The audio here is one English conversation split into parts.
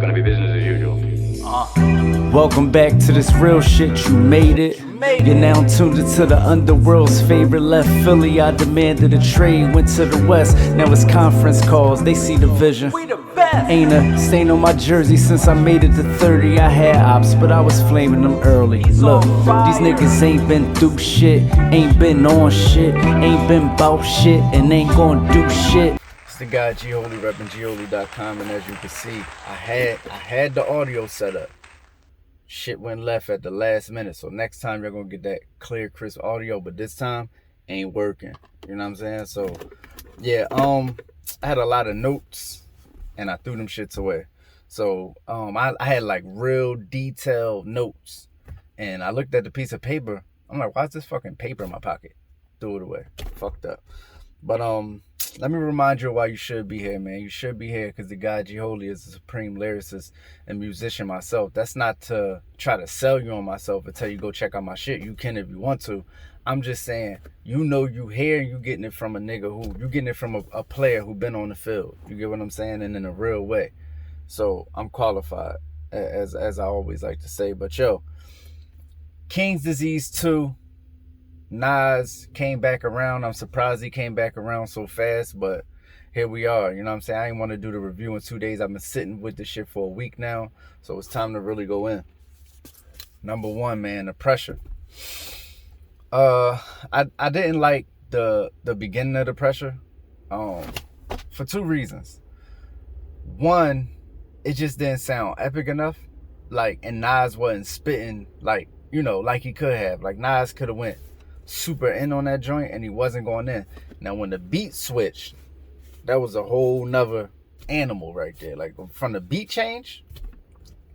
gonna be business as usual. Welcome back to this real shit, you made it. You're now tuned into the underworld's favorite. Left Philly, I demanded a trade. Went to the west, now it's conference calls. They see the vision. Ain't a stain on my jersey since I made it to 30. I had ops, but I was flaming them early. Look, these niggas ain't been through shit, ain't been on shit, ain't been bout shit, and ain't gonna do shit. It's the guy G-Holy, reppin' G-Holy.com, and as you can see, I had the audio set up. Shit went left at the last minute, so next time you're gonna get that clear, crisp audio, but this time ain't working. You know what I'm saying? So yeah, I had a lot of notes and I threw them shits away. So I had like real detailed notes, and I looked at the piece of paper. I'm like, why is this fucking paper in my pocket? Threw it away. Fucked up. But let me remind you why you should be here, man. You should be here because the guy G-Holy is a supreme lyricist and musician myself. That's not to try to sell you on myself and tell you go check out my shit. You can if you want to. I'm just saying, you know you here and you getting it from a nigga who, you getting it from a player who been on the field. You get what I'm saying? And in a real way. So I'm qualified, as I always like to say. But yo, King's Disease 2. NAS came back around. I'm surprised he came back around so fast, but here we are. You know what I'm saying? I didn't want to do the review in 2 days. I've been sitting with this shit for a week now, so it's time to really go in. Number one, man, the pressure. I didn't like the beginning of the pressure for two reasons. One, it just didn't sound epic enough, like, and Nas wasn't spitting like, you know, like he could have. Like, Nas could have went super in on that joint and he wasn't going in. Now when the beat switched, that was a whole nother animal right there. Like from the beat change,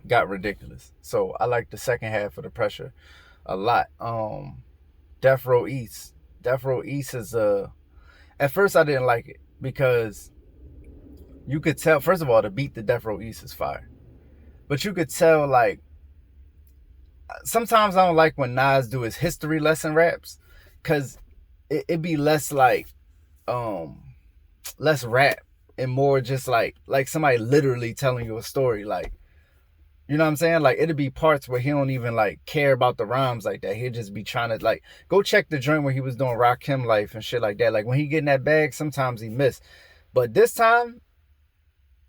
got ridiculous. So I like the second half of the pressure a lot. Death Row East is at first I didn't like it because you could tell, first of all, the beat to Death Row East is fire, but you could tell, like, sometimes I don't like when Nas do his history lesson raps, cause it be less like less rap and more just like somebody literally telling you a story. Like, you know what I'm saying? Like, it'd be parts where he don't even like care about the rhymes like that. He'd just be trying to, like, go check the joint where he was doing Rakim Life and shit like that. Like when he get in that bag, sometimes he missed. But this time,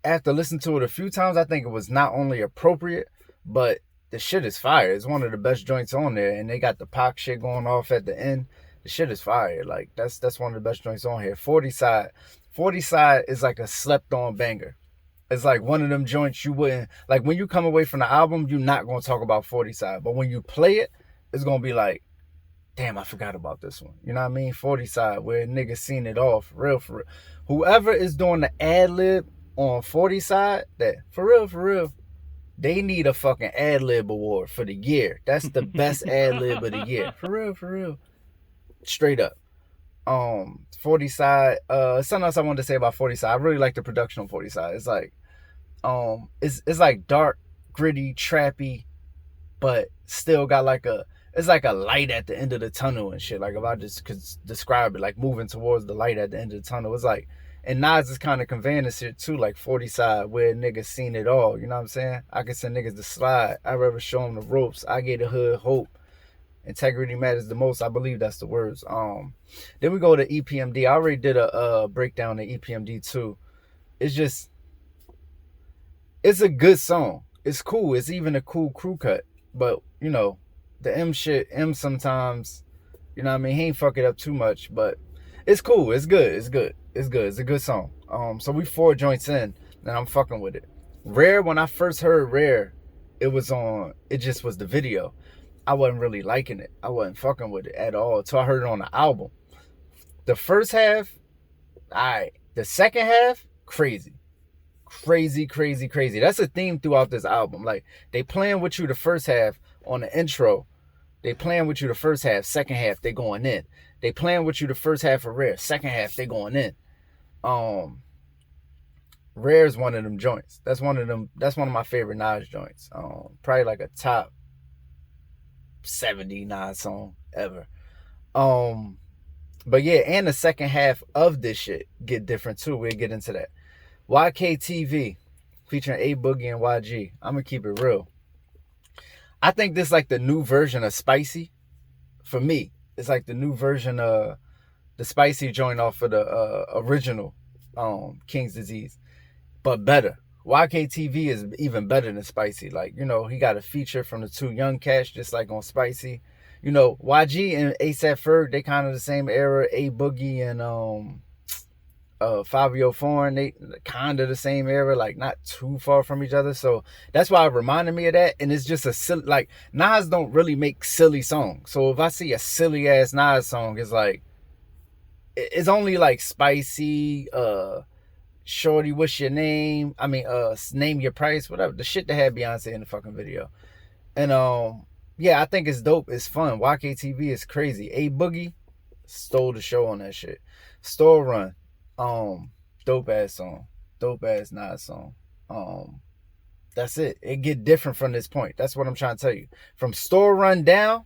after listening to it a few times, I think it was not only appropriate, but the shit is fire. It's one of the best joints on there, and they got the Pac shit going off at the end. The shit is fire. Like, that's one of the best joints on here. 40 side is like a slept on banger. It's like one of them joints you wouldn't, like, when you come away from the album, you're not gonna talk about 40 side, but when you play it, it's gonna be like, damn, I forgot about this one. You know what I mean? 40 side, where niggas seen it all for real. Whoever is doing the ad lib on 40 side, that for real, they need a fucking ad-lib award for the year. That's the best ad-lib of the year. For real. Straight up. 40 side, something else I wanted to say about 40 side. I really like the production on 40 side. It's like, it's like dark, gritty, trappy, but still got like it's like a light at the end of the tunnel and shit. Like, if I just could describe it, like moving towards the light at the end of the tunnel. It's like, and Nas is kind of conveying this shit too, like 40 side, where niggas seen it all. You know what I'm saying? I can send niggas to slide. I'd rather show them the ropes. I gave the hood hope. Integrity matters the most. I believe that's the words. Then we go to EPMD. I already did a breakdown of EPMD too. It's just, it's a good song. It's cool. It's even a cool crew cut. But, you know, the M sometimes, you know what I mean? He ain't fuck it up too much, but it's cool. It's good. It's a good song. So we 4 joints in, and I'm fucking with it. Rare, when I first heard Rare, it just was the video. I wasn't really liking it. I wasn't fucking with it at all until I heard it on the album. The first half, alright. The second half, crazy. That's a theme throughout this album. Like, they playing with you the first half on the intro. They playing with you the first half. Second half, they going in. They playing with you the first half of Rare. Second half, they going in. Rare is one of them joints. That's one of my favorite Nas joints. Probably like a top 70 Nas song ever. But yeah, and the second half of this shit get different too. We'll get into that. YKTV. featuring A Boogie and YG. I'm gonna keep it real. I think this like the new version of Spicy. For me, it's like the new version of the Spicy joint off of the original King's Disease, but better. YKTV is even better than Spicy. Like, you know, he got a feature from the two young cats, just like on Spicy. You know, YG and ASAP Ferg, they kind of the same era. A Boogie and Fabio Foreign, they kind of the same era, like not too far from each other. So that's why it reminded me of that. And it's just a silly, like, Nas don't really make silly songs. So if I see a silly ass Nas song, it's like, it's only like Spicy, Shorty, what's your name? I mean, name your price, whatever. The shit that had Beyonce in the fucking video. And yeah, I think it's dope. It's fun. YKTV is crazy. A Boogie stole the show on that shit. Store Run. Dope ass song. Dope ass Nas song. That's it. It get different from this point. That's what I'm trying to tell you. From Store Run down,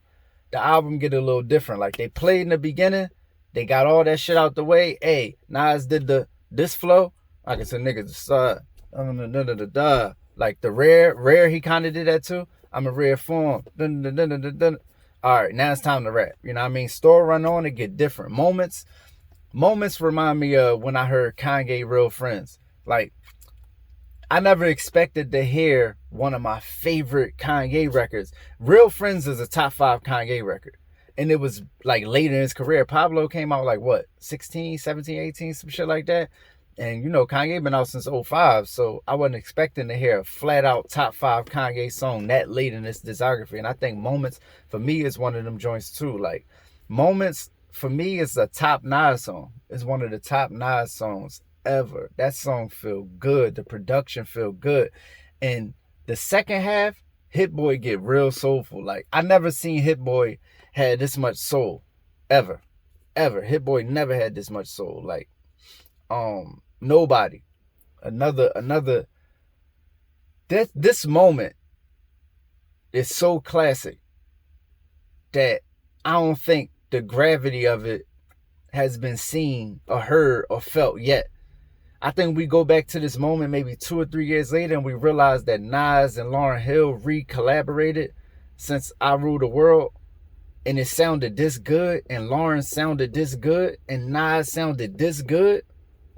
the album get a little different. Like they played in the beginning, they got all that shit out the way. Hey, Nas did this flow. I can say niggas start. Like the rare, he kind of did that too. I'm a rare form. All right, now it's time to rap. You know what I mean? Store Run on, it get different. Moments remind me of when I heard Kanye Real Friends. Like, I never expected to hear one of my favorite Kanye records. Real Friends is a top 5 Kanye record. And it was like late in his career. Pablo came out like what, 16, 17, 18, some shit like that. And you know, Kanye been out since 05. So I wasn't expecting to hear a flat out top 5 Kanye song that late in his discography. And I think Moments for me is one of them joints too. Like Moments for me is a top Nas song. It's one of the top Nas songs ever. That song feel good. The production feel good. And the second half, Hit Boy get real soulful. Like I never seen Hit Boy had this much soul. Ever. Hit Boy never had this much soul. Like nobody. Another this moment is so classic that I don't think the gravity of it has been seen or heard or felt yet. I think we go back to this moment maybe 2 or 3 years later and we realize that Nas and Lauryn Hill re-collaborated since I Rule the World, and it sounded this good, and Lauryn sounded this good, and Nas sounded this good,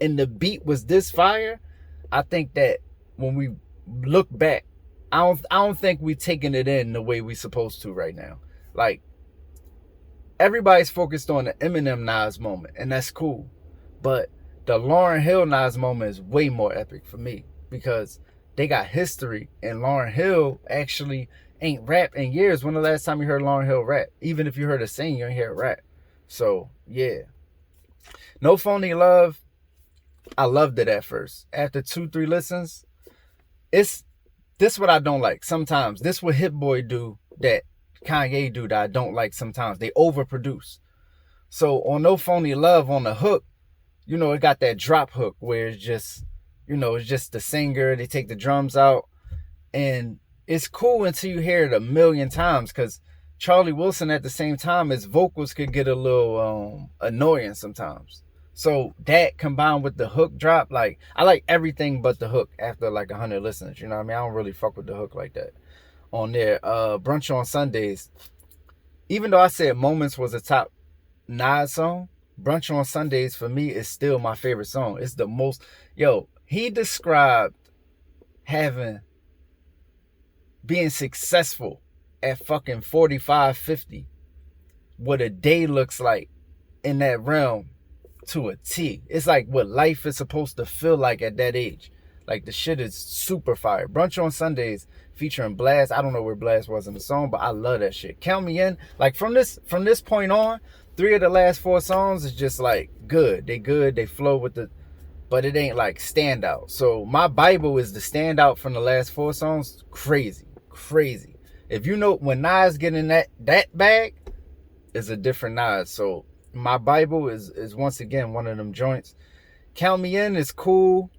and the beat was this fire. I think that when we look back, I don't think we taking it in the way we supposed to right now. Like, everybody's focused on the Eminem Nas moment, and that's cool. But the Lauryn Hill Nas moment is way more epic for me because they got history, and Lauryn Hill actually ain't rap in years. When the last time you heard Lauryn Hill rap? Even if you heard her sing, you ain't hear it rap. So, yeah. No Phony Love, I loved it at first. After 2-3 listens, this what I don't like. Sometimes, this what Hit Boy do that Kanye do that I don't like sometimes. They overproduce. So on No Phony Love, on the hook, you know, it got that drop hook where it's just, you know, it's just the singer. They take the drums out. And it's cool until you hear it a million times, because Charlie Wilson at the same time, his vocals could get a little annoying sometimes. So that combined with the hook drop, like I like everything but the hook after like 100 listens. You know what I mean? I don't really fuck with the hook like that on there. Brunch on Sundays, even though I said Moments was a top Nas song, Brunch on Sundays for me is still my favorite song. It's the most, he described being successful at fucking 45, 50, what a day looks like in that realm to a T. It's like what life is supposed to feel like at that age. Like the shit is super fire. Brunch on Sundays featuring Blast. I don't know where Blast was in the song, but I love that shit. Count Me In. Like from this point on, 3 of the last 4 songs is just like good. They flow with the, but it ain't like standout. So My Bible is the standout from the last 4 songs. Crazy. If you know when Nas get in that bag, is a different Nas. So My Bible is once again one of them joints. Count Me In is cool.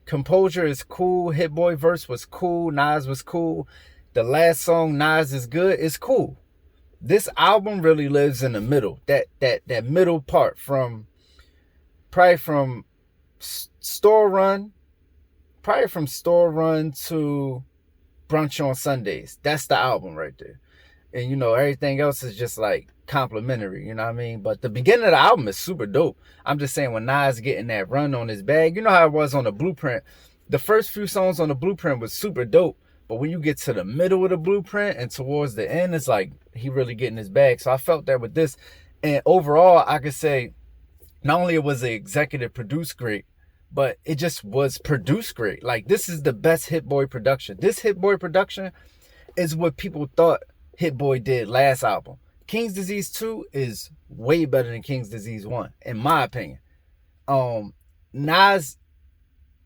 Composure is cool. Hit Boy verse was cool. Nas was cool. The last song, Nas Is Good, is cool. This album really lives in the middle. That middle part from Store Run, probably from Store Run to Brunch on Sundays. That's the album right there. And, you know, everything else is just like complimentary, you know what I mean? But the beginning of the album is super dope. I'm just saying, when Nas getting that run on his bag, you know how it was on the Blueprint. The first few songs on the Blueprint was super dope. But when you get to the middle of the Blueprint and towards the end, it's like he really getting his bag. So I felt that with this. And overall, I could say not only it was an executive produced great, but it just was produced great. Like, this is the best Hit Boy production. This Hit Boy production is what people thought Hit Boy did last album. King's Disease 2 is way better than King's Disease 1, in my opinion. Nas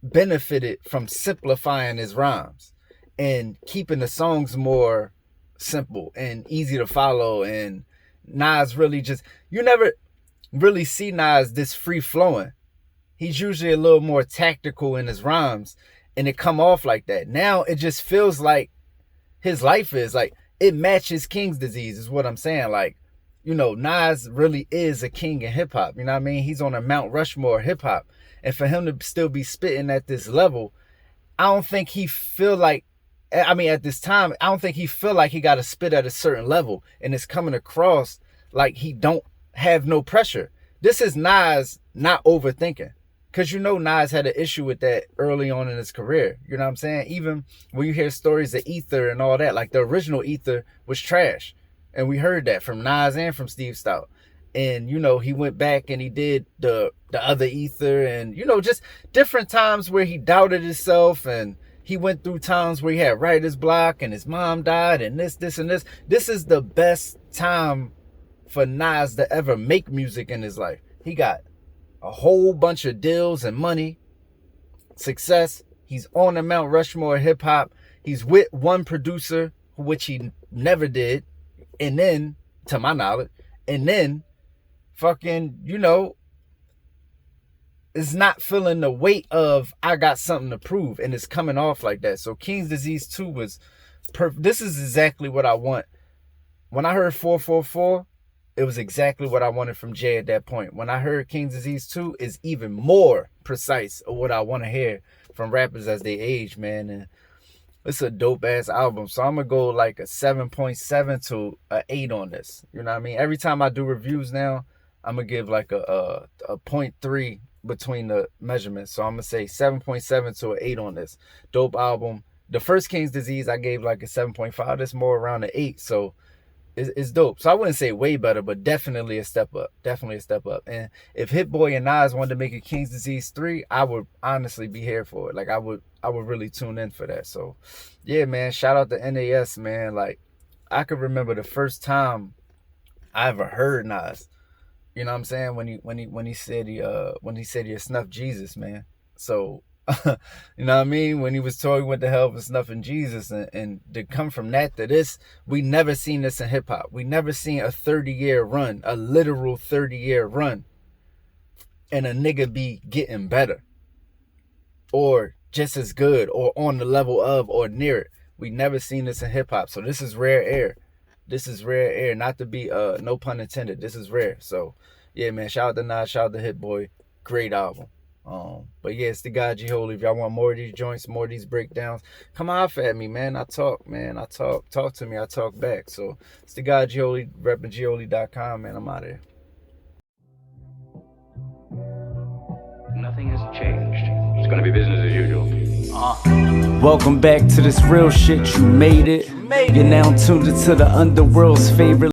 benefited from simplifying his rhymes and keeping the songs more simple and easy to follow. And Nas really just, you never really see Nas this free flowing. He's usually a little more tactical in his rhymes, and it come off like that. Now it just feels like his life is like, it matches King's Disease is what I'm saying. Like, you know, Nas really is a king in hip hop. You know what I mean? He's on a Mount Rushmore hip hop. And for him to still be spitting at this level, I don't think he feel like, I mean, at this time, I don't think he feel like he got to spit at a certain level. And it's coming across like he don't have no pressure. This is Nas not overthinking. Because, you know, Nas had an issue with that early on in his career. You know what I'm saying? Even when you hear stories of Ether and all that, like the original Ether was trash. And we heard that from Nas and from Steve Stout. And, you know, he went back and he did the other Ether. And, you know, just different times where he doubted himself. And he went through times where he had writer's block and his mom died and this, and this. This is the best time for Nas to ever make music in his life. He got a whole bunch of deals and money, success. He's on the Mount Rushmore hip hop. He's with one producer, which he never did. And then, to my knowledge, and then fucking, you know, is not feeling the weight of, I got something to prove, and it's coming off like that. So King's Disease 2 was perfect. This is exactly what I want. When I heard 444, it was exactly what I wanted from Jay at that point. When I heard King's Disease 2, is even more precise of what I want to hear from rappers as they age, man. And it's a dope ass album. So I'm gonna go like a 7.7 to an 8 on this. You know what I mean? Every time I do reviews now, I'm gonna give like a 0.3 between the measurements. So I'm gonna say 7.7 to an 8 on this. Dope album. The first King's Disease I gave like a 7.5. That's more around an 8. So it's dope. So I wouldn't say way better, but definitely a step up. Definitely a step up. And if Hit Boy and Nas wanted to make a King's Disease 3, I would honestly be here for it. Like I would really tune in for that. So yeah, man, shout out to NAS, man. Like, I could remember the first time I ever heard Nas. You know what I'm saying? When he said he snuffed Jesus, man. So you know what I mean? When he was talking what the hell was snuffing Jesus, and to come from that to this, we never seen this in hip hop. We never seen a 30-year run, a literal 30-year run, and a nigga be getting better, or just as good, or on the level of, or near it. We never seen this in hip hop. So this is rare air. This is rare air. Not to be no pun intended. This is rare. So yeah, man. Shout out to Nas. Shout out to Hit Boy. Great album. But yeah, it's the guy G Holy. If y'all want more of these joints, more of these breakdowns, come off at me, man. I talk, man. I talk to me. I talk back. So it's the guy G Holy, repping gholy.com, man. I'm out of here. Nothing has changed. It's going to be business as usual. Welcome back to this real shit. You made it. You're now tuned into the underworld's favorite